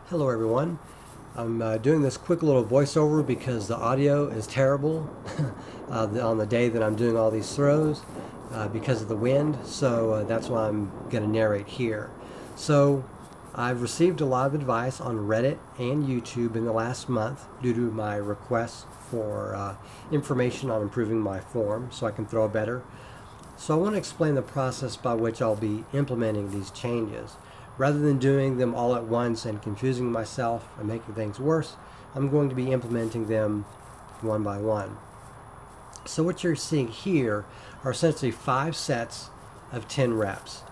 Hello everyone. I'm doing this quick little voiceover because the audio is terrible on the day that I'm doing all these throws because of the wind, so that's why I'm going to narrate here. So I've received a lot of advice on Reddit and YouTube in the last month due to my requests for information on improving my form so I can throw better. So I want to explain the process by which I'll be implementing these changes. Rather than doing them all at once and confusing myself and making things worse, I'm going to be implementing them one by one. So what you're seeing here are essentially 5 sets of 10 reps.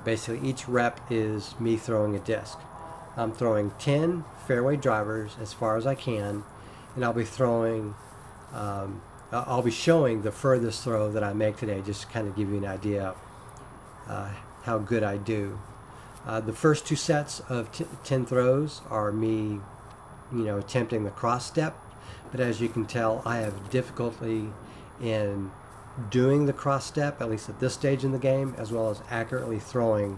Basically each rep is me throwing a disc. I'm throwing 10 fairway drivers as far as I can, and I'll be showing the furthest throw that I make today, just to kind of give you an idea how good I do. The first 2 sets of 10 throws are me, attempting the cross step, but as you can tell, I have difficulty in doing the cross step, at least at this stage in the game, as well as accurately throwing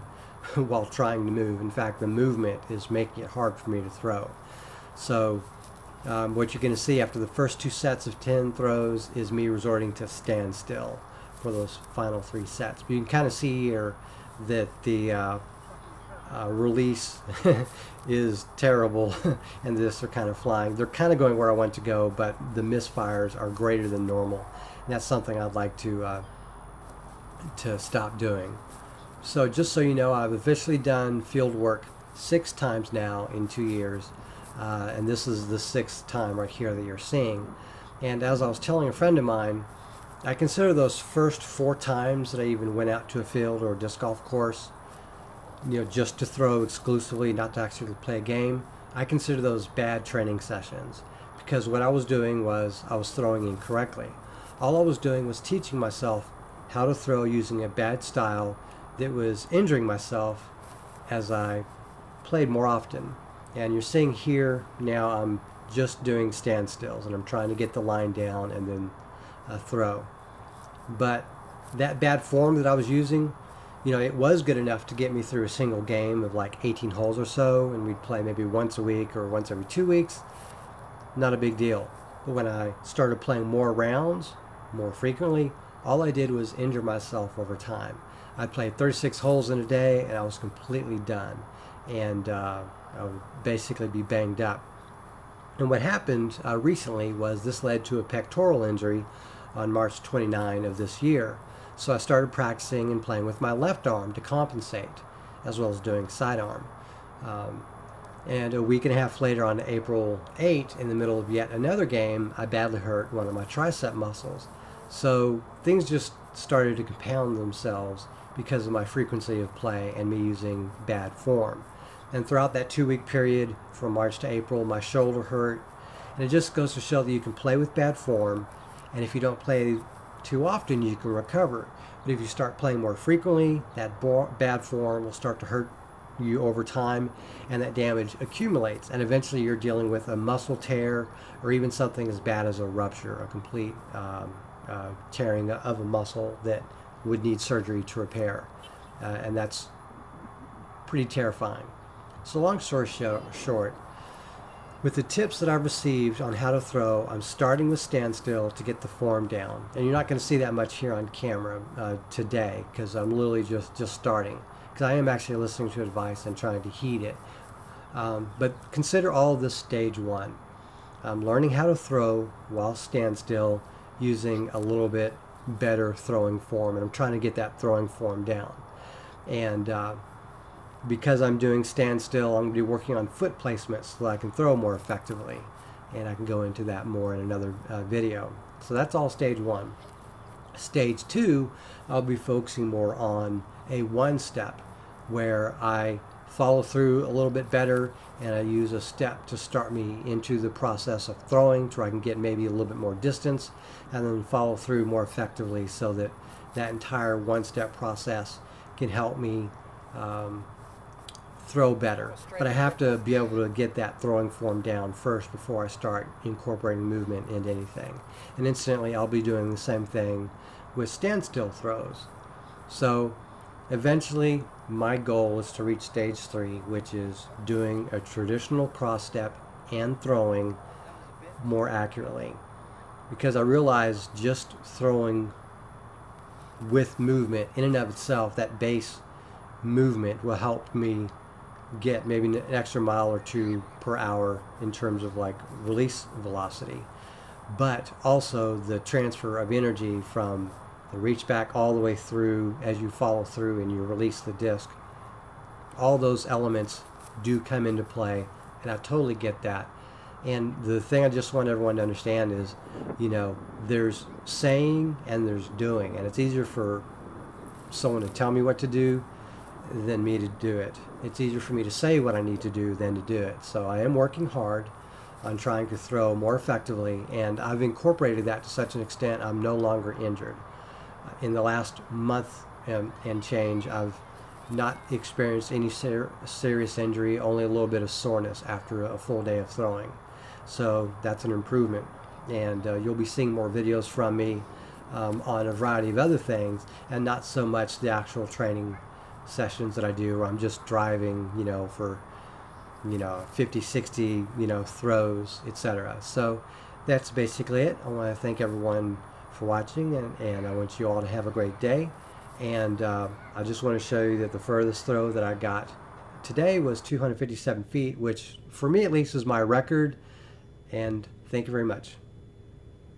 while trying to move. In fact, the movement is making it hard for me to throw. So what you're going to see after the first 2 sets of 10 throws is me resorting to standstill for those final 3 sets. But you can kind of see here that the release is terrible and this are kind of flying. They're kind of going where I want to go, but the misfires are greater than normal. And that's something I'd like to stop doing. So just so you know, I've officially done field work 6 times now in 2 years. And this is the 6th time right here that you're seeing. And as I was telling a friend of mine, I consider those first 4 times that I even went out to a field or a disc golf course, just to throw exclusively, not to actually play a game, I consider those bad training sessions, because what I was doing was I was throwing incorrectly. All I was doing was teaching myself how to throw using a bad style that was injuring myself as I played more often. And you're seeing here now I'm just doing standstills and I'm trying to get the line down and then throw. But that bad form that I was using, it was good enough to get me through a single game of like 18 holes or so, and we'd play maybe once a week or once every 2 weeks. Not a big deal. But when I started playing more rounds, more frequently, all I did was injure myself over time. I played 36 holes in a day and I was completely done. And I would basically be banged up. And what happened recently was this led to a pectoral injury on March 29 of this year. So I started practicing and playing with my left arm to compensate, as well as doing sidearm. And a week and a half later, on April 8, in the middle of yet another game, I badly hurt one of my tricep muscles. So things just started to compound themselves because of my frequency of play and me using bad form. And throughout that 2-week period, from March to April, my shoulder hurt. And it just goes to show that you can play with bad form, and if you don't play too often, you can recover. But if you start playing more frequently, that bad form will start to hurt you over time, and that damage accumulates, and eventually you're dealing with a muscle tear or even something as bad as a rupture, a complete tearing of a muscle that would need surgery to repair. And that's pretty terrifying. So long story short, with the tips that I've received on how to throw, I'm starting with standstill to get the form down. And you're not going to see that much here on camera today, because I'm literally just starting. Because I am actually listening to advice and trying to heed it. But consider all of this stage 1. I'm learning how to throw while standstill using a little bit better throwing form. And I'm trying to get that throwing form down. And because I'm doing standstill, I'm going to be working on foot placement so that I can throw more effectively. And I can go into that more in another video. So that's all stage 1. Stage 2, I'll be focusing more on a 1-step where I follow through a little bit better and I use a step to start me into the process of throwing so I can get maybe a little bit more distance, and then follow through more effectively so that that entire 1-step process can help me throw better. But I have to be able to get that throwing form down first before I start incorporating movement into anything. And incidentally, I'll be doing the same thing with standstill throws. So Eventually, my goal is to reach stage 3, which is doing a traditional cross step and throwing more accurately. Because I realize just throwing with movement in and of itself, that base movement will help me get maybe an extra mile or two per hour in terms of like release velocity. But also the transfer of energy from the reach back all the way through as you follow through and you release the disc. All those elements do come into play, and I totally get that. And the thing I just want everyone to understand is, there's saying and there's doing, and it's easier for someone to tell me what to do than me to do it. It's easier for me to say what I need to do than to do it. So I am working hard on trying to throw more effectively, and I've incorporated that to such an extent I'm no longer injured. In the last month and change, I've not experienced any serious injury, only a little bit of soreness after a full day of throwing. So that's an improvement, and you'll be seeing more videos from me on a variety of other things, and not so much the actual training sessions that I do where I'm just driving, for 50, 60, throws, etc. So that's basically it. I want to thank everyone for watching, and I want you all to have a great day. And I just want to show you that the furthest throw that I got today was 257 feet, which for me at least is my record. And thank you very much.